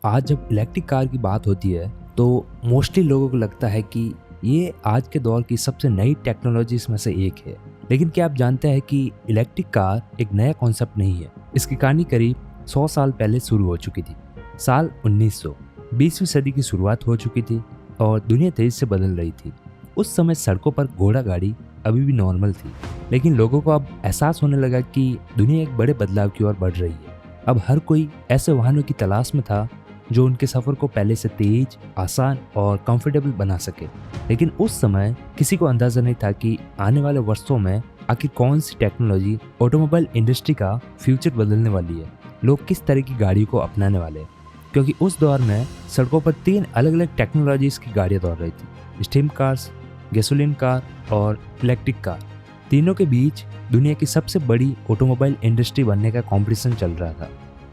आज जब electric car की बात होती है तो मोस्टली लोगों को लगता है कि ये आज के दौर की सबसे नई टेक्नोलॉजीज में से एक है। लेकिन क्या आप जानते हैं कि इलेक्ट्रिक कार एक नया कॉन्सेप्ट नहीं है। इसकी कहानी करीब 100 साल पहले शुरू हो चुकी थी। साल 1900, 20वीं सदी की शुरुआत हो चुकी थी और दुनिया तेजी से बदल रही थी। उस समय सड़कों पर घोड़ा गाड़ी अभी भी नॉर्मल थी, लेकिन लोगों को अब एहसास होने लगा कि दुनिया एक बड़े बदलाव की ओर बढ़ रही है। अब हर कोई ऐसे वाहनों की तलाश में था जो उनके सफ़र को पहले से तेज, आसान और कंफर्टेबल बना सके। लेकिन उस समय किसी को अंदाजा नहीं था कि आने वाले वर्षों में आखिर कौन सी टेक्नोलॉजी ऑटोमोबाइल इंडस्ट्री का फ्यूचर बदलने वाली है, लोग किस तरह की गाड़ियों को अपनाने वाले हैं। क्योंकि उस दौर में सड़कों पर 3 अलग अलग टेक्नोलॉजीज की गाड़ियाँ दौड़ रही थी: स्टीम कार्स, गैसोलीन कार और इलेक्ट्रिक कार। तीनों के बीच दुनिया की सबसे बड़ी ऑटोमोबाइल इंडस्ट्री बनने का कंपटीशन चल रहा था।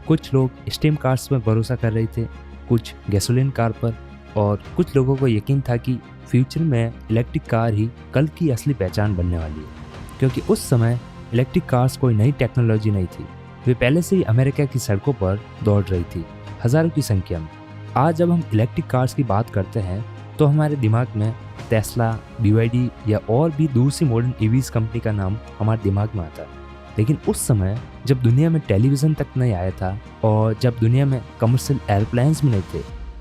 कुछ लोग स्टीम कार्स में भरोसा कर रहे थे, कुछ गैसोलीन कार पर, और कुछ लोगों को यकीन था कि फ्यूचर में इलेक्ट्रिक कार ही कल की असली पहचान बनने वाली है। क्योंकि उस समय इलेक्ट्रिक कार्स कोई नई टेक्नोलॉजी नहीं थी, वे पहले से ही अमेरिका की सड़कों पर दौड़ रही थी, हज़ारों की संख्या में। आज जब हम इलेक्ट्रिक कार्स की बात करते हैं तो हमारे दिमाग में टेस्ला, BYD या और भी दूसरी मॉडर्न EVs कंपनी का नाम हमारे दिमाग में आता है। लेकिन उस समय जब दुनिया में टेलीविज़न तक नहीं आया था और जब दुनिया में कमर्शियल एयरप्लेन्स भी नहीं थे,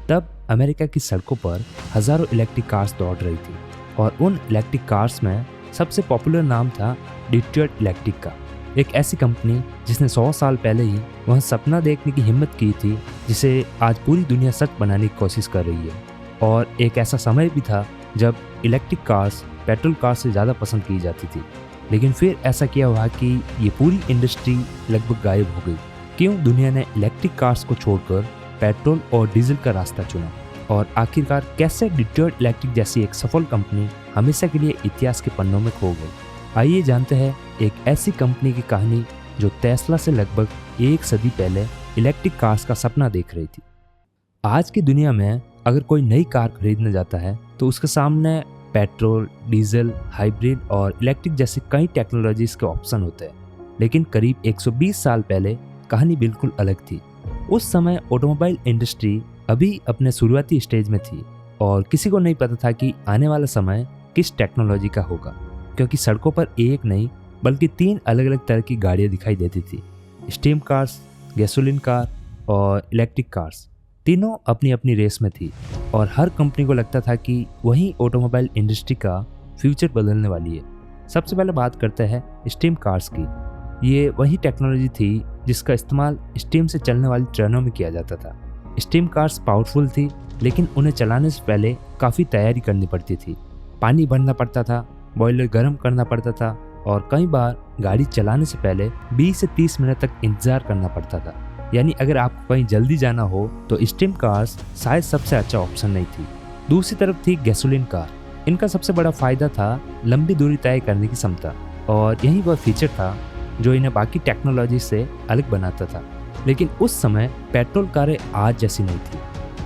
तब अमेरिका की सड़कों पर हज़ारों इलेक्ट्रिक कार्स दौड़ रही थी। और उन इलेक्ट्रिक कार्स में सबसे पॉपुलर नाम था डिट्रॉयट इलेक्ट्रिक का, एक ऐसी कंपनी जिसने 100 साल पहले ही वह सपना देखने की हिम्मत की थी जिसे आज पूरी दुनिया सच बनाने की कोशिश कर रही है। और एक ऐसा समय भी था जब इलेक्ट्रिक कार्स पेट्रोल कार से ज़्यादा पसंद की जाती थी। लेकिन फिर ऐसा क्या हुआ कि ये पूरी इंडस्ट्री लगभग गायब हो गई। क्यों दुनिया ने इलेक्ट्रिक कार्स को छोड़कर पेट्रोल और डीजल का रास्ता चुना, और आखिरकार कैसे डिट्रॉयट इलेक्ट्रिक जैसी एक सफल कंपनी हमेशा के लिए इतिहास के पन्नों में खो गई। आइए जानते हैं एक ऐसी कंपनी की कहानी जो टेस्ला से लगभग 1 सदी पहले इलेक्ट्रिक कार्स का सपना देख रही थी। आज की दुनिया में अगर कोई नई कार खरीदने जाता है तो उसके सामने पेट्रोल, डीजल, हाइब्रिड और इलेक्ट्रिक जैसी कई टेक्नोलॉजीज के ऑप्शन होते हैं। लेकिन करीब 120 साल पहले कहानी बिल्कुल अलग थी। उस समय ऑटोमोबाइल इंडस्ट्री अभी अपने शुरुआती स्टेज में थी और किसी को नहीं पता था कि आने वाला समय किस टेक्नोलॉजी का होगा। क्योंकि सड़कों पर एक नहीं बल्कि 3 अलग अलग तरह की गाड़ियाँ दिखाई देती थी: स्टीम कार्स, गैसोलीन कार और इलेक्ट्रिक कार्स। तीनों अपनी अपनी रेस में थी और हर कंपनी को लगता था कि वही ऑटोमोबाइल इंडस्ट्री का फ्यूचर बदलने वाली है। सबसे पहले बात करते हैं स्टीम कार्स की। ये वही टेक्नोलॉजी थी जिसका इस्तेमाल स्टीम से चलने वाली ट्रेनों में किया जाता था। स्टीम कार्स पावरफुल थी, लेकिन उन्हें चलाने से पहले काफ़ी तैयारी करनी पड़ती थी। पानी भरना पड़ता था, बॉयलर गर्म करना पड़ता था और कई बार गाड़ी चलाने से पहले 20 से 30 मिनट तक इंतजार करना पड़ता था। यानी अगर आपको कहीं जल्दी जाना हो तो स्टीम कार्स शायद सबसे अच्छा ऑप्शन नहीं थी। दूसरी तरफ थी गैसोलीन कार। इनका सबसे बड़ा फायदा था लंबी दूरी तय करने की क्षमता, और यही वह फीचर था जो इन्हें बाकी टेक्नोलॉजी से अलग बनाता था। लेकिन उस समय पेट्रोल कारें आज जैसी नहीं थी।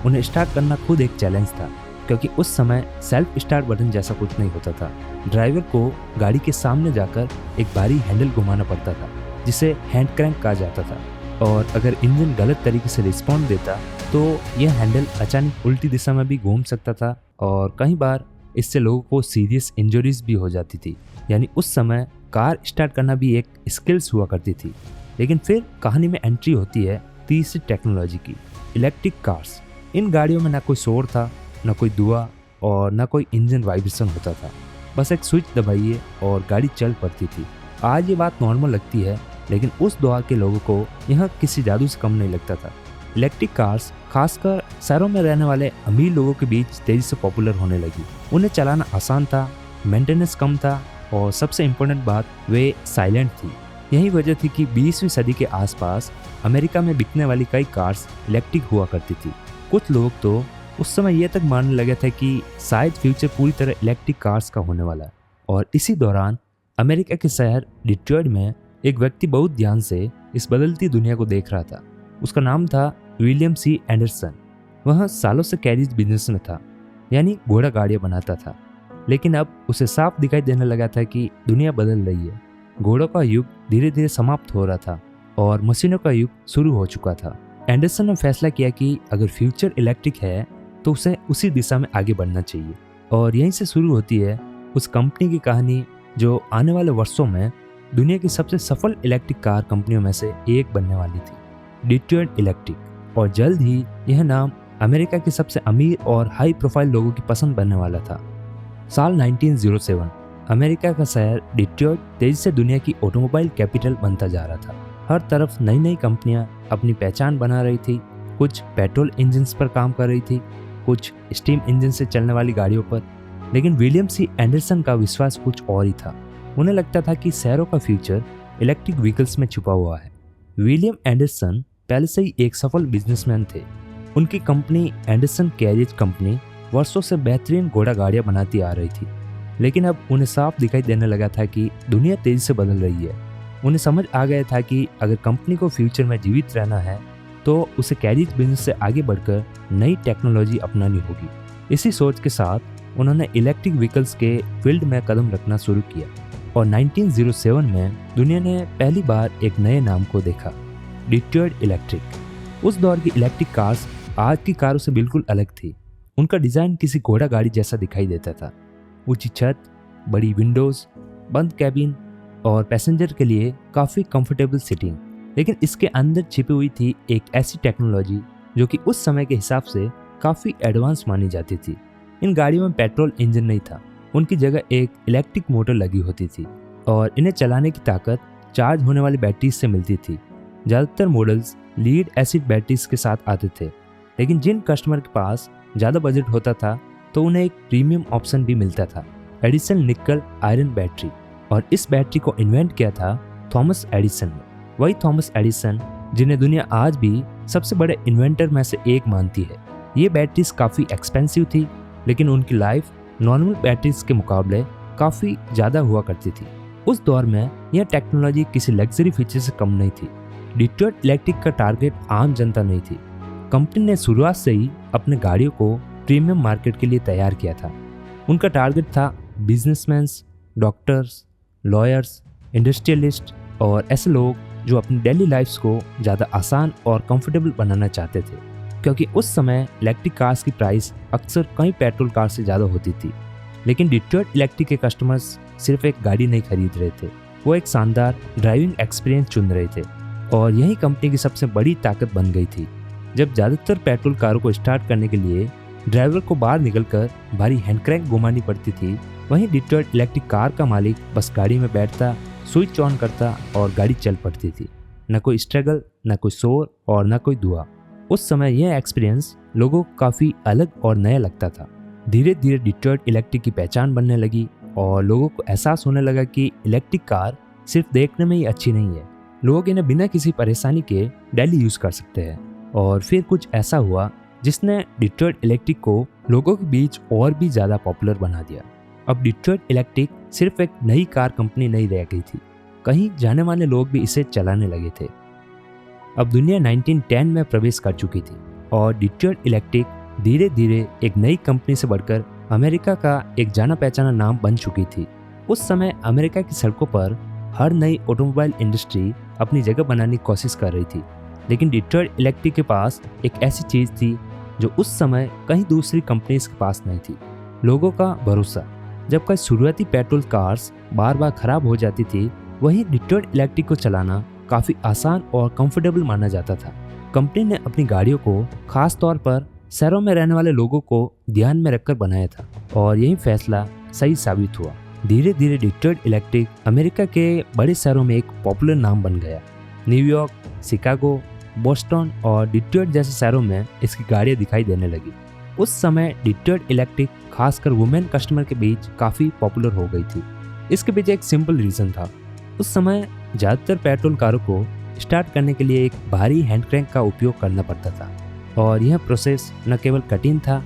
उन्हें स्टार्ट करना खुद एक चैलेंज था, क्योंकि उस समय सेल्फ स्टार्ट बटन जैसा कुछ नहीं होता था। ड्राइवर को गाड़ी के सामने जाकर एक भारी हैंडल घुमाना पड़ता था जिसे हैंड क्रैंक कहा जाता था, और अगर इंजन गलत तरीके से रिस्पॉन्ड देता तो यह हैंडल अचानक उल्टी दिशा में भी घूम सकता था, और कई बार इससे लोगों को सीरियस इंजरीज भी हो जाती थी। यानी उस समय कार स्टार्ट करना भी एक स्किल्स हुआ करती थी। लेकिन फिर कहानी में एंट्री होती है तीसरी टेक्नोलॉजी की, इलेक्ट्रिक कार्स। इन गाड़ियों में ना कोई शोर था, ना कोई धुआं और ना कोई इंजन वाइब्रेशन होता था। बस एक स्विच दबाइए और गाड़ी चल पड़ती थी। आज ये बात नॉर्मल लगती है, लेकिन उस दौर के लोगों को यह किसी जादू से कम नहीं लगता था। इलेक्ट्रिक कार्स खासकर शहरों में रहने वाले अमीर लोगों के बीच तेजी से पॉपुलर होने लगी। उन्हें चलाना आसान था, मेंटेनेंस कम था और सबसे इम्पोर्टेंट बात, वे साइलेंट थी। यही वजह थी कि 20वीं सदी के आसपास अमेरिका में बिकने वाली कई कार्स इलेक्ट्रिक हुआ करती थी। कुछ लोग तो उस समय यह तक मानने लगे थे कि शायद फ्यूचर पूरी तरह इलेक्ट्रिक कार्स का होने वाला है। और इसी दौरान अमेरिका के शहर डिट्रॉयट में एक व्यक्ति बहुत ध्यान से इस बदलती दुनिया को देख रहा था। उसका नाम था विलियम सी एंडरसन। वह सालों से कैरिज बिजनेस में था, यानी घोड़ा गाड़ियाँ बनाता था। लेकिन अब उसे साफ दिखाई देने लगा था कि दुनिया बदल रही है। घोड़ों का युग धीरे धीरे समाप्त हो रहा था और मशीनों का युग शुरू हो चुका था। एंडरसन ने फैसला किया कि अगर फ्यूचर इलेक्ट्रिक है तो उसे उसी दिशा में आगे बढ़ना चाहिए। और यहीं से शुरू होती है उस कंपनी की कहानी जो आने वाले वर्षों में दुनिया की सबसे सफल इलेक्ट्रिक कार कंपनियों में से एक बनने वाली थी, डिट्रॉयट इलेक्ट्रिक। और जल्द ही यह नाम अमेरिका के सबसे अमीर और हाई प्रोफाइल लोगों की पसंद बनने वाला था। साल 1907 अमेरिका का शहर डिट्रॉयट तेजी से दुनिया की ऑटोमोबाइल कैपिटल बनता जा रहा था। हर तरफ नई नई कंपनियां अपनी पहचान बना रही थी। कुछ पेट्रोल इंजन पर काम कर रही थी, कुछ स्टीम इंजन से चलने वाली गाड़ियों पर। लेकिन विलियम सी एंडरसन का विश्वास कुछ और ही था। उन्हें लगता था कि शहरों का फ्यूचर इलेक्ट्रिक व्हीकल्स में छुपा हुआ है। विलियम एंडरसन पहले से ही एक सफल बिजनेसमैन थे। उनकी कंपनी एंडरसन कैरियज कंपनी वर्षों से बेहतरीन घोड़ा गाड़ियां बनाती आ रही थी। लेकिन अब उन्हें साफ दिखाई देने लगा था कि दुनिया तेजी से बदल रही है। उन्हें समझ आ गया था कि अगर कंपनी को फ्यूचर में जीवित रहना है तो उसे कैरियज बिजनेस से आगे बढ़कर नई टेक्नोलॉजी अपनानी होगी। इसी सोच के साथ उन्होंने इलेक्ट्रिक व्हीकल्स के फील्ड में कदम रखना शुरू किया और 1907 में दुनिया ने पहली बार एक नए नाम को देखा, डिट्रॉयट इलेक्ट्रिक। उस दौर की इलेक्ट्रिक कार्स आज की कारों से बिल्कुल अलग थी। उनका डिज़ाइन किसी घोड़ा गाड़ी जैसा दिखाई देता था। ऊंची छत, बड़ी विंडोज, बंद कैबिन और पैसेंजर के लिए काफ़ी कंफर्टेबल सीटिंग। लेकिन इसके अंदर छिपी हुई थी एक ऐसी टेक्नोलॉजी जो कि उस समय के हिसाब से काफ़ी एडवांस मानी जाती थी। इन गाड़ियों में पेट्रोल इंजन नहीं था, उनकी जगह एक इलेक्ट्रिक मोटर लगी होती थी और इन्हें चलाने की ताकत चार्ज होने वाली बैटरीज से मिलती थी। ज़्यादातर मॉडल्स लीड एसिड बैटरीज के साथ आते थे, लेकिन जिन कस्टमर के पास ज़्यादा बजट होता था तो उन्हें एक प्रीमियम ऑप्शन भी मिलता था, एडिसन निकल आयरन बैटरी। और इस बैटरी को इन्वेंट किया था थॉमस एडिसन ने। वही थॉमस एडिसन जिन्हें दुनिया आज भी सबसे बड़े इन्वेंटर में से एक मानती है। ये बैटरीज काफ़ी एक्सपेंसिव थी, लेकिन उनकी लाइफ नॉर्मल बैटरीज के मुकाबले काफ़ी ज़्यादा हुआ करती थी। उस दौर में यह टेक्नोलॉजी किसी लग्जरी फीचर से कम नहीं थी। डिट्रॉयट इलेक्ट्रिक का टारगेट आम जनता नहीं थी। कंपनी ने शुरुआत से ही अपने गाड़ियों को प्रीमियम मार्केट के लिए तैयार किया था। उनका टारगेट था बिजनेसमैन्स, डॉक्टर्स, लॉयर्स, इंडस्ट्रियलिस्ट और ऐसे लोग जो अपनी डेली लाइफ्स को ज़्यादा आसान और कंफर्टेबल बनाना चाहते थे, क्योंकि उस समय इलेक्ट्रिक कार्स की प्राइस अक्सर कई पेट्रोल कार से ज़्यादा होती थी। लेकिन डिट्रॉयट इलेक्ट्रिक के कस्टमर्स सिर्फ एक गाड़ी नहीं खरीद रहे थे, वो एक शानदार ड्राइविंग एक्सपीरियंस चुन रहे थे। और यही कंपनी की सबसे बड़ी ताकत बन गई थी। जब ज़्यादातर पेट्रोल कारों को स्टार्ट करने के लिए ड्राइवर को बाहर निकलकर भारी हैंडक्रैंक घुमानी पड़ती थी, वहीं डिट्रॉयट इलेक्ट्रिक कार का मालिक बस गाड़ी में बैठता, स्विच ऑन करता और गाड़ी चल पड़ती थी। न कोई स्ट्रगल, न कोई शोर और न कोई धुआं। उस समय यह एक्सपीरियंस लोगों को काफ़ी अलग और नया लगता था। धीरे धीरे डिट्रॉयट इलेक्ट्रिक की पहचान बनने लगी और लोगों को एहसास होने लगा कि इलेक्ट्रिक कार सिर्फ देखने में ही अच्छी नहीं है, लोग इन्हें बिना किसी परेशानी के डेली यूज़ कर सकते हैं। और फिर कुछ ऐसा हुआ जिसने डिट्रॉयट इलेक्ट्रिक को लोगों के बीच और भी ज़्यादा पॉपुलर बना दिया। अब डिट्रॉयट इलेक्ट्रिक सिर्फ एक नई कार कंपनी नहीं रह गई थी, कहीं जाने माने लोग भी इसे चलाने लगे थे। अब दुनिया 1910 में प्रवेश कर चुकी थी और डिट्रॉयट इलेक्ट्रिक धीरे धीरे एक नई कंपनी से बढ़कर अमेरिका का एक जाना पहचाना नाम बन चुकी थी। उस समय अमेरिका की सड़कों पर हर नई ऑटोमोबाइल इंडस्ट्री अपनी जगह बनाने की कोशिश कर रही थी, लेकिन डिट्रॉयट इलेक्ट्रिक के पास एक ऐसी चीज़ थी जो उस समय कहीं दूसरी कंपनीज के पास नहीं थी, लोगों का भरोसा। जब कई शुरुआती पेट्रोल कार्स बार बार खराब हो जाती थी, वहीं डिट्रॉयट इलेक्ट्रिक को चलाना काफ़ी आसान और कंफर्टेबल माना जाता था। कंपनी ने अपनी गाड़ियों को खास तौर पर शहरों में रहने वाले लोगों को ध्यान में रखकर बनाया था और यही फैसला सही साबित हुआ। धीरे धीरे डिट्रॉयट इलेक्ट्रिक अमेरिका के बड़े शहरों में एक पॉपुलर नाम बन गया। न्यूयॉर्क, शिकागो, बोस्टन और डिट्रॉयट जैसे शहरों में इसकी गाड़ियाँ दिखाई देने लगी। उस समय डिट्रॉयट इलेक्ट्रिक खासकर वुमेन कस्टमर के बीच काफ़ी पॉपुलर हो गई थी। इसके पीछे एक सिंपल रीज़न था। उस समय ज़्यादातर पेट्रोल कारों को स्टार्ट करने के लिए एक भारी हैंडक्रैंक का उपयोग करना पड़ता था और यह प्रोसेस न केवल कठिन था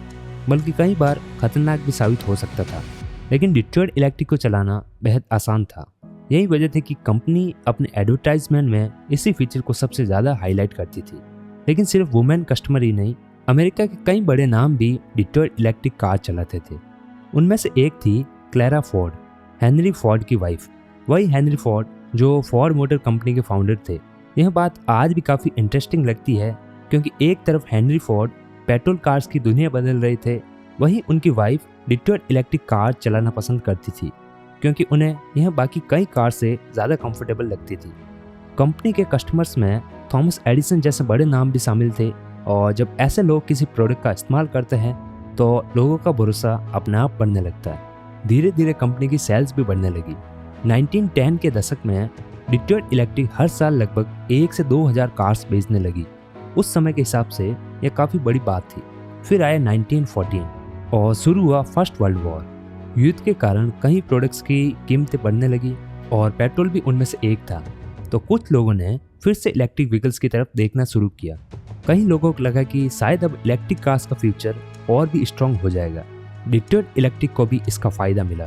बल्कि कई बार खतरनाक भी साबित हो सकता था। लेकिन डिट्रॉयट इलेक्ट्रिक को चलाना बेहद आसान था। यही वजह थी कि कंपनी अपने एडवर्टाइजमेंट में इसी फीचर को सबसे ज़्यादा हाईलाइट करती थी। लेकिन सिर्फ वुमेन कस्टमर ही नहीं, अमेरिका के कई बड़े नाम भी डिट्रॉयट इलेक्ट्रिक कार चलाते थे। उनमें से एक थी क्लेरा फोर्ड, हेनरी फोर्ड की वाइफ। वही हेनरी फोर्ड जो फोर्ड मोटर कंपनी के फाउंडर थे। यह बात आज भी काफ़ी इंटरेस्टिंग लगती है क्योंकि एक तरफ हेनरी फोर्ड पेट्रोल कार्स की दुनिया बदल रहे थे, वहीं उनकी वाइफ डिट्रॉयट इलेक्ट्रिक कार चलाना पसंद करती थी क्योंकि उन्हें यह बाकी कई कार से ज़्यादा कंफर्टेबल लगती थी। कंपनी के कस्टमर्स में थॉमस एडिसन जैसे बड़े नाम भी शामिल थे, और जब ऐसे लोग किसी प्रोडक्ट का इस्तेमाल करते हैं तो लोगों का भरोसा अपने आप बढ़ने लगता है। धीरे धीरे कंपनी की सेल्स भी बढ़ने लगी। 1910 के दशक में डिट्रॉयट इलेक्ट्रिक हर साल लगभग 1 से 2,000 कार्स बेचने लगी। उस समय के हिसाब से यह काफ़ी बड़ी बात थी। फिर आया 1914 और शुरू हुआ फर्स्ट वर्ल्ड वॉर। युद्ध के कारण कई प्रोडक्ट्स की कीमतें बढ़ने लगी और पेट्रोल भी उनमें से एक था। तो कुछ लोगों ने फिर से इलेक्ट्रिक व्हीकल्स की तरफ देखना शुरू किया। कई लोगों को लगा कि शायद अब इलेक्ट्रिक कार्स का फ्यूचर और भी स्ट्रांग हो जाएगा। डिट्रॉयट इलेक्ट्रिक को भी इसका फायदा मिला।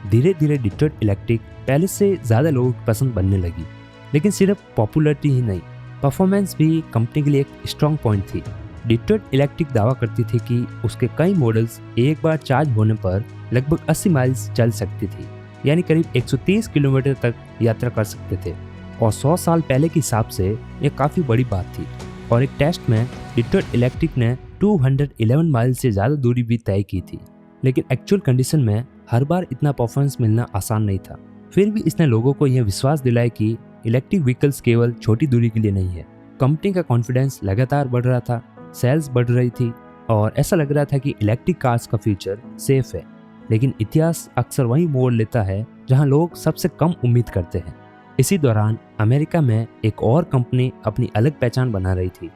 धीरे धीरे डिट्रॉयट इलेक्ट्रिक पहले से ज़्यादा लोगों की पसंद बनने लगी, लेकिन सिर्फ पॉपुलैरिटी ही नहीं, परफॉर्मेंस भी कंपनी के लिए एक स्ट्रांग पॉइंट थी। डिट्रॉयट इलेक्ट्रिक दावा करती थी कि उसके कई मॉडल्स एक बार चार्ज होने पर लगभग 80 माइल्स चल सकती थी, यानी करीब 130 किलोमीटर तक यात्रा कर सकते थे। और 100 साल पहले के हिसाब से यह काफ़ी बड़ी बात थी। और एक टेस्ट में डिट्रॉयट इलेक्ट्रिक ने 211 माइल से ज़्यादा दूरी भी तय की थी, लेकिन एक्चुअल कंडीशन में हर बार इतना परफॉर्मेंस मिलना आसान नहीं था। फिर भी इसने लोगों को यह विश्वास दिलाया कि इलेक्ट्रिक व्हीकल्स केवल छोटी दूरी के लिए नहीं है। कंपनी का कॉन्फिडेंस लगातार बढ़ रहा था, सेल्स बढ़ रही थी और ऐसा लग रहा था कि इलेक्ट्रिक कार्स का फ्यूचर सेफ है। लेकिन इतिहास अक्सर वही मोड़ लेता है जहां लोग सबसे कम उम्मीद करते हैं। इसी दौरान अमेरिका में एक और कंपनी अपनी अलग पहचान बना रही थी।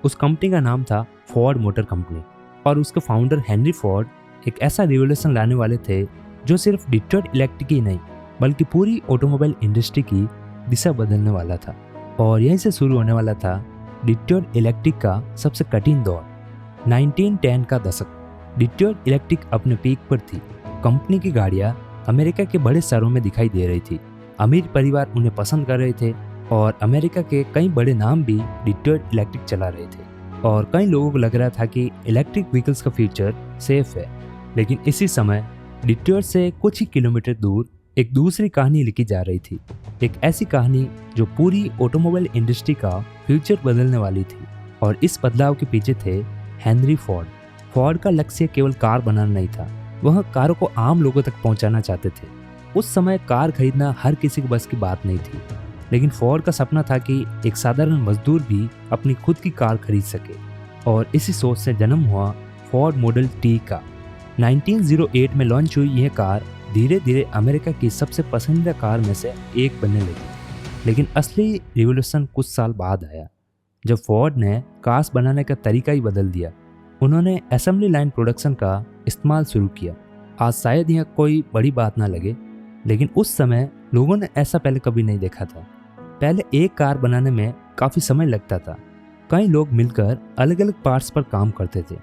उस कंपनी का नाम था फोर्ड मोटर कंपनी, और उसके फाउंडर हेनरी फोर्ड एक ऐसा रिवोल्यूशन लाने वाले थे जो सिर्फ डिट्रॉयट इलेक्ट्रिक ही नहीं बल्कि पूरी ऑटोमोबाइल इंडस्ट्री की दिशा बदलने वाला था। और यहीं से शुरू होने वाला था डिट्रॉयट इलेक्ट्रिक का सबसे कठिन दौर, 1910 का दशक। डिट्रॉयट इलेक्ट्रिक अपने पीक पर थी। कंपनी की गाड़ियां अमेरिका के बड़े शहरों में दिखाई दे रही थी। अमीर परिवार उन्हें पसंद कर रहे थे और अमेरिका के कई बड़े नाम भी डिट्रॉयट इलेक्ट्रिक चला रहे थे। और कई लोगों को लग रहा था कि इलेक्ट्रिक व्हीकल्स का फ्यूचर सेफ है। लेकिन इसी समय डिट्रॉयट से कुछ ही किलोमीटर दूर एक दूसरी कहानी लिखी जा रही थी। एक ऐसी कहानी जो पूरी ऑटोमोबाइल इंडस्ट्री का फ्यूचर बदलने वाली थी। और इस बदलाव के पीछे थे हेनरी फोर्ड। फोर्ड का लक्ष्य केवल कार बनाना नहीं था, वह कारों को आम लोगों तक पहुंचाना चाहते थे। उस समय कार खरीदना हर किसी के बस की बात नहीं थी, लेकिन फोर्ड का सपना था कि एक साधारण मजदूर भी अपनी खुद की कार खरीद सके। और इसी सोच से जन्म हुआ फोर्ड मॉडल टी का। 1908 में लॉन्च हुई यह कार धीरे धीरे अमेरिका की सबसे पसंदीदा कार में से एक बनने लगी। लेकिन असली रिवॉल्यूशन कुछ साल बाद आया, जब फोर्ड ने कार्स बनाने का तरीका ही बदल दिया। उन्होंने असेंबली लाइन प्रोडक्शन का इस्तेमाल शुरू किया। आज शायद यह कोई बड़ी बात ना लगे, लेकिन उस समय लोगों ने ऐसा पहले कभी नहीं देखा था। पहले एक कार बनाने में काफ़ी समय लगता था। कई लोग मिलकर अलग अलग पार्ट्स पर काम करते थे।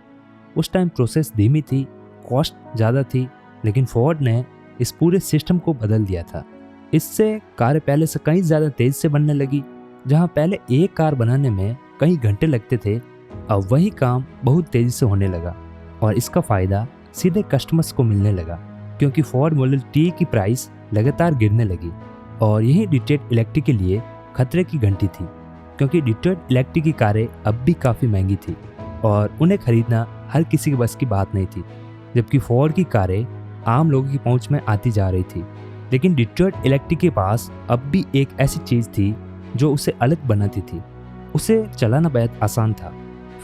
उस टाइम प्रोसेस धीमी थी, कॉस्ट ज़्यादा थी, लेकिन फोर्ड ने इस पूरे सिस्टम को बदल दिया था। इससे कारें पहले से कहीं ज़्यादा तेज से बनने लगी। जहां पहले एक कार बनाने में कई घंटे लगते थे, अब वही काम बहुत तेज़ी से होने लगा। और इसका फ़ायदा सीधे कस्टमर्स को मिलने लगा, क्योंकि फोर्ड मॉडल टी की प्राइस लगातार गिरने लगी। और यही डिट्रॉयट इलेक्ट्रिक के लिए खतरे की घंटी थी, क्योंकि डिट्रॉयट इलेक्ट्रिक की कारें अब भी काफ़ी महंगी थी और उन्हें खरीदना हर किसी के बस की बात नहीं थी। जबकि फोर्ड की कारें आम लोगों की पहुंच में आती जा रही थी। लेकिन डिट्रॉयट इलेक्ट्रिक के पास अब भी एक ऐसी चीज़ थी जो उसे अलग बनाती थी। उसे चलाना बेहद आसान था।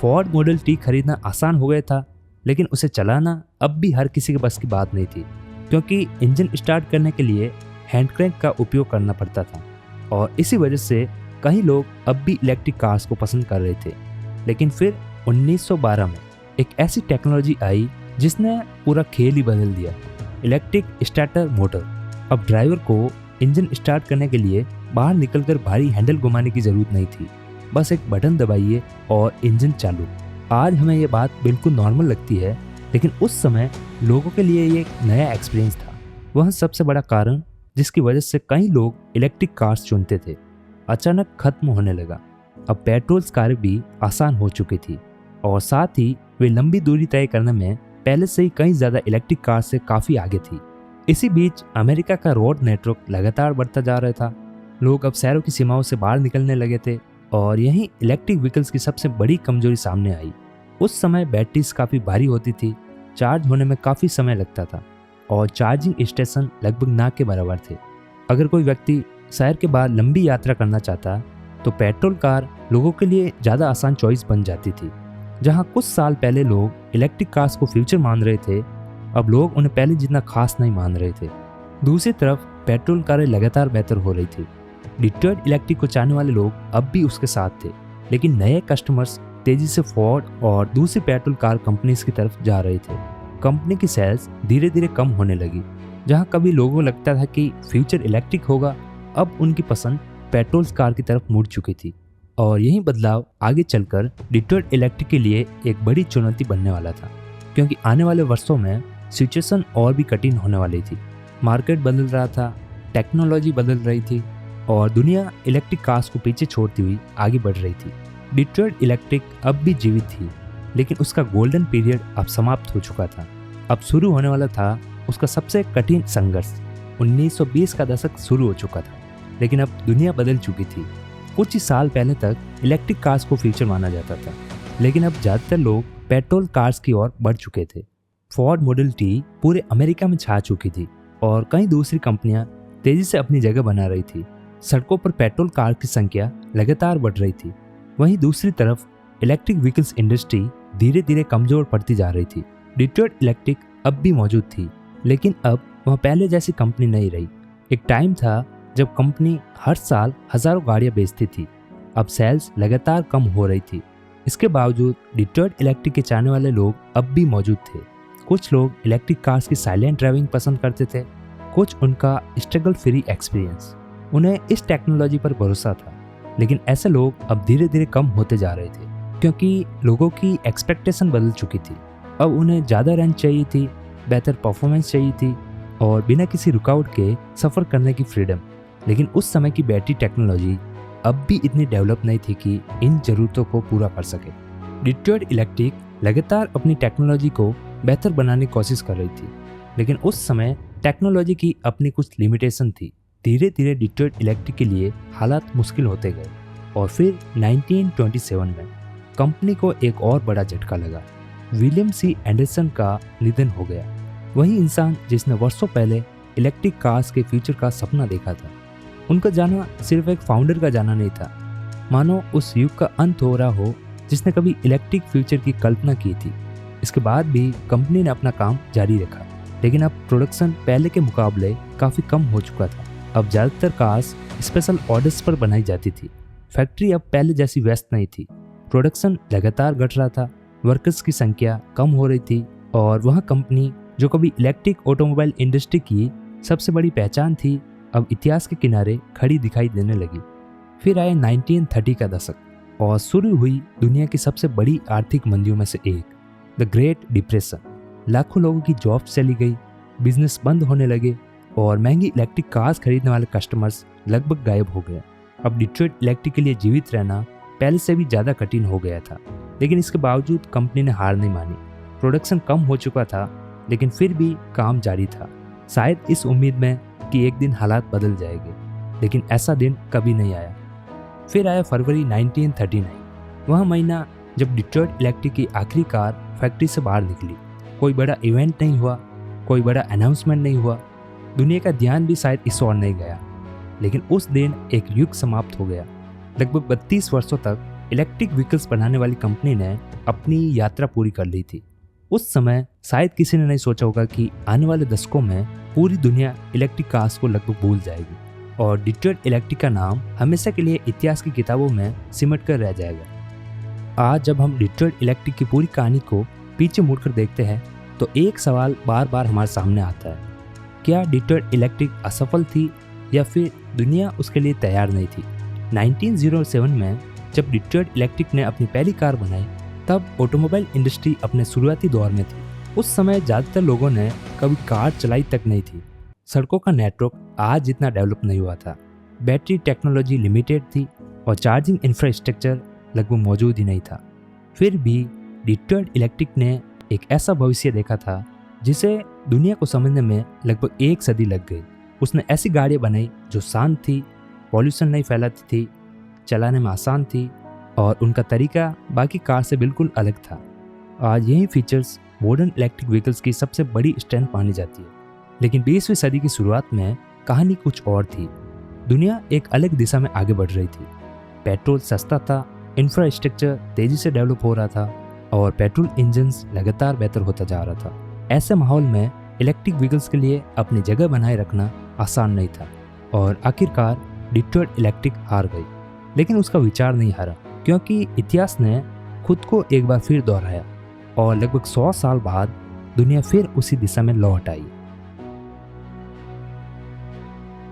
फोर्ड मॉडल टी खरीदना आसान हो गया था, लेकिन उसे चलाना अब भी हर किसी के बस की बात नहीं थी, क्योंकि इंजन स्टार्ट करने के लिए हैंड क्रैंक का उपयोग करना पड़ता था। और इसी वजह से कई लोग अब भी इलेक्ट्रिक कार्स को पसंद कर रहे थे। लेकिन फिर 1912 में एक ऐसी टेक्नोलॉजी आई जिसने पूरा खेल ही बदल दिया, इलेक्ट्रिक स्टार्टर मोटर। अब ड्राइवर को इंजन स्टार्ट करने के लिए बाहर निकलकर भारी हैंडल घुमाने की ज़रूरत नहीं थी, बस एक बटन दबाइए और इंजन चालू। आज हमें ये बात बिल्कुल नॉर्मल लगती है, लेकिन उस समय लोगों के लिए ये एक नया एक्सपीरियंस था। वह सबसे बड़ा कारण जिसकी वजह से कई लोग इलेक्ट्रिक कार्स चुनते थे अचानक खत्म होने लगा। अब पेट्रोल कारें भी आसान हो चुकी थी और साथ ही वे लंबी दूरी तय करने में पहले से ही कई ज़्यादा इलेक्ट्रिक कार से काफ़ी आगे थी। इसी बीच अमेरिका का रोड नेटवर्क लगातार बढ़ता जा रहा था। लोग अब शहरों की सीमाओं से बाहर निकलने लगे थे और यहीं इलेक्ट्रिक व्हीकल्स की सबसे बड़ी कमजोरी सामने आई। उस समय बैटरीज काफ़ी भारी होती थी, चार्ज होने में काफ़ी समय लगता था और चार्जिंग स्टेशन लगभग ना के बराबर थे। अगर कोई व्यक्ति शहर के बाहर लंबी यात्रा करना चाहता तो पेट्रोल कार लोगों के लिए ज़्यादा आसान चॉइस बन जाती थी। जहां कुछ साल पहले लोग इलेक्ट्रिक कार्स को फ्यूचर मान रहे थे, अब लोग उन्हें पहले जितना खास नहीं मान रहे थे। दूसरी तरफ पेट्रोल कारें लगातार बेहतर हो रही थी। डिट्रॉयट इलेक्ट्रिक को चाहने वाले लोग अब भी उसके साथ थे, लेकिन नए कस्टमर्स तेजी से फोर्ड और दूसरी पेट्रोल कार कंपनीज की तरफ जा रहे थे। कंपनी की सेल्स धीरे धीरे कम होने लगी। जहां कभी लोगों को लगता था कि फ्यूचर इलेक्ट्रिक होगा, अब उनकी पसंद पेट्रोल कार की तरफ मुड़ चुकी थी। और यही बदलाव आगे चलकर डिट्रॉयट इलेक्ट्रिक के लिए एक बड़ी चुनौती बनने वाला था, क्योंकि आने वाले वर्षों में सिचुएशन और भी कठिन होने वाली थी। मार्केट बदल रहा था, टेक्नोलॉजी बदल रही थी और दुनिया इलेक्ट्रिक कार्स को पीछे छोड़ती हुई आगे बढ़ रही थी। डिट्रॉयट इलेक्ट्रिक अब भी जीवित थी, लेकिन उसका गोल्डन पीरियड अब समाप्त हो चुका था। अब शुरू होने वाला था उसका सबसे कठिन संघर्ष। 1920 का दशक शुरू हो चुका था, लेकिन अब दुनिया बदल चुकी थी। कुछ ही साल पहले तक इलेक्ट्रिक कार्स को फ्यूचर माना जाता था, लेकिन अब ज़्यादातर लोग पेट्रोल कार्स की ओर बढ़ चुके थे। फोर्ड मॉडल टी पूरे अमेरिका में छा चुकी थी और कई दूसरी कंपनियां तेजी से अपनी जगह बना रही थी। सड़कों पर पेट्रोल कार की संख्या लगातार बढ़ रही थी। वहीं दूसरी तरफ इलेक्ट्रिक व्हीकल्स इंडस्ट्री धीरे धीरे कमजोर पड़ती जा रही थी। डिट्रॉयट इलेक्ट्रिक अब भी मौजूद थी, लेकिन अब वह पहले जैसी कंपनी नहीं रही। एक टाइम था जब कंपनी हर साल हजारों गाड़ियां बेचती थी। अब सेल्स लगातार कम हो रही थी। इसके बावजूद डिट्रॉयट इलेक्ट्रिक के चाहने वाले लोग अब भी मौजूद थे। कुछ लोग इलेक्ट्रिक कार्स की साइलेंट ड्राइविंग पसंद करते थे, कुछ उनका स्ट्रगल फ्री एक्सपीरियंस। उन्हें इस टेक्नोलॉजी पर भरोसा था, लेकिन ऐसे लोग अब धीरे धीरे कम होते जा रहे थे, क्योंकि लोगों की एक्सपेक्टेशन बदल चुकी थी। अब उन्हें ज़्यादा रेंज चाहिए थी, बेहतर परफॉर्मेंस चाहिए थी और बिना किसी रुकावट के सफ़र करने की फ्रीडम। लेकिन उस समय की बैटरी टेक्नोलॉजी अब भी इतनी डेवलप नहीं थी कि इन ज़रूरतों को पूरा कर सके। डिट्रॉयट इलेक्ट्रिक लगातार अपनी टेक्नोलॉजी को बेहतर बनाने की कोशिश कर रही थी, लेकिन उस समय टेक्नोलॉजी की अपनी कुछ लिमिटेशन थी। धीरे धीरे डिट्रॉयट इलेक्ट्रिक के लिए हालात मुश्किल होते गए और फिर 1927 में कंपनी को एक और बड़ा झटका लगा। विलियम सी एंडरसन का निधन हो गया। वही इंसान जिसने वर्षों पहले इलेक्ट्रिक कार्स के फ्यूचर का सपना देखा था। उनका जाना सिर्फ एक फाउंडर का जाना नहीं था, मानो उस युग का अंत हो रहा हो जिसने कभी इलेक्ट्रिक फ्यूचर की कल्पना की थी। इसके बाद भी कंपनी ने अपना काम जारी रखा, लेकिन अब प्रोडक्शन पहले के मुकाबले काफ़ी कम हो चुका था। अब ज़्यादातर कार्स स्पेशल ऑर्डर्स पर बनाई जाती थी। फैक्ट्री अब पहले जैसी व्यस्त नहीं थी। प्रोडक्शन लगातार घट रहा था, वर्कर्स की संख्या कम हो रही थी और वह कंपनी जो कभी इलेक्ट्रिक ऑटोमोबाइल इंडस्ट्री की सबसे बड़ी पहचान थी, अब इतिहास के किनारे खड़ी दिखाई देने लगी। फिर आया 1930 का दशक और शुरू हुई दुनिया की सबसे बड़ी आर्थिक मंदियों में से एक, द ग्रेट डिप्रेशन। लाखों लोगों की जॉब्स चली गई, बिजनेस बंद होने लगे और महंगी इलेक्ट्रिक कार्स खरीदने वाले कस्टमर्स लगभग गायब हो गए। अब डिट्रॉयट इलेक्ट्रिक के लिए जीवित रहना पहले से भी ज़्यादा कठिन हो गया था, लेकिन इसके बावजूद कंपनी ने हार नहीं मानी। प्रोडक्शन कम हो चुका था, लेकिन फिर भी काम जारी था, शायद इस उम्मीद में कि एक दिन हालात बदल जाएंगे, लेकिन ऐसा दिन कभी नहीं आया। फिर आया फरवरी 1939, वह महीना जब डिट्रॉयट इलेक्ट्रिक की आखिरी कार फैक्ट्री से बाहर निकली। कोई बड़ा इवेंट नहीं हुआ, कोई बड़ा अनाउंसमेंट नहीं हुआ, दुनिया का ध्यान भी शायद इस ओर नहीं गया, लेकिन उस दिन एक युग समाप्त हो गया। लगभग 32 वर्षों तक इलेक्ट्रिक व्हीकल्स बनाने वाली कंपनी ने अपनी यात्रा पूरी कर ली थी। उस समय शायद किसी ने नहीं सोचा होगा कि आने वाले दशकों में पूरी दुनिया इलेक्ट्रिक कार्स को लगभग भूल जाएगी और डिट्रॉयट इलेक्ट्रिक का नाम हमेशा के लिए इतिहास की किताबों में सिमट कर रह जाएगा। आज जब हम डिट्रॉयट इलेक्ट्रिक की पूरी कहानी को पीछे मुड़कर देखते हैं तो एक सवाल बार बार हमारे सामने आता है, क्या डिट्रॉयट इलेक्ट्रिक असफल थी या फिर दुनिया उसके लिए तैयार नहीं थी? 1907 में जब डिट्रॉयट इलेक्ट्रिक ने अपनी पहली कार बनाई, तब ऑटोमोबाइल इंडस्ट्री अपने शुरुआती दौर में थी। उस समय ज़्यादातर लोगों ने कभी कार चलाई तक नहीं थी। सड़कों का नेटवर्क आज जितना डेवलप नहीं हुआ था, बैटरी टेक्नोलॉजी लिमिटेड थी और चार्जिंग इंफ्रास्ट्रक्चर लगभग मौजूद ही नहीं था। फिर भी डिट्रॉयट इलेक्ट्रिक ने एक ऐसा भविष्य देखा था जिसे दुनिया को समझने में लगभग एक सदी लग गई। उसने ऐसी गाड़ियाँ बनाई जो शांत थी, पॉल्यूशन नहीं फैलाती थी, चलाने में आसान थी और उनका तरीका बाकी कार से बिल्कुल अलग था। आज यही फीचर्स मॉडर्न इलेक्ट्रिक व्हीकल्स की सबसे बड़ी स्ट्रेंथ मानी जाती है। लेकिन 20वीं सदी की शुरुआत में कहानी कुछ और थी। दुनिया एक अलग दिशा में आगे बढ़ रही थी। पेट्रोल सस्ता था, इंफ्रास्ट्रक्चर तेजी से डेवलप हो रहा था और पेट्रोल इंजन्स लगातार बेहतर होता जा रहा था। ऐसे माहौल में इलेक्ट्रिक व्हीकल्स के लिए अपनी जगह बनाए रखना आसान नहीं था और आखिरकार डिट्रॉयट इलेक्ट्रिक हार गई। लेकिन उसका विचार नहीं हारा, क्योंकि इतिहास ने खुद को एक बार फिर दोहराया और लगभग 100 साल बाद दुनिया फिर उसी दिशा में लौट आई।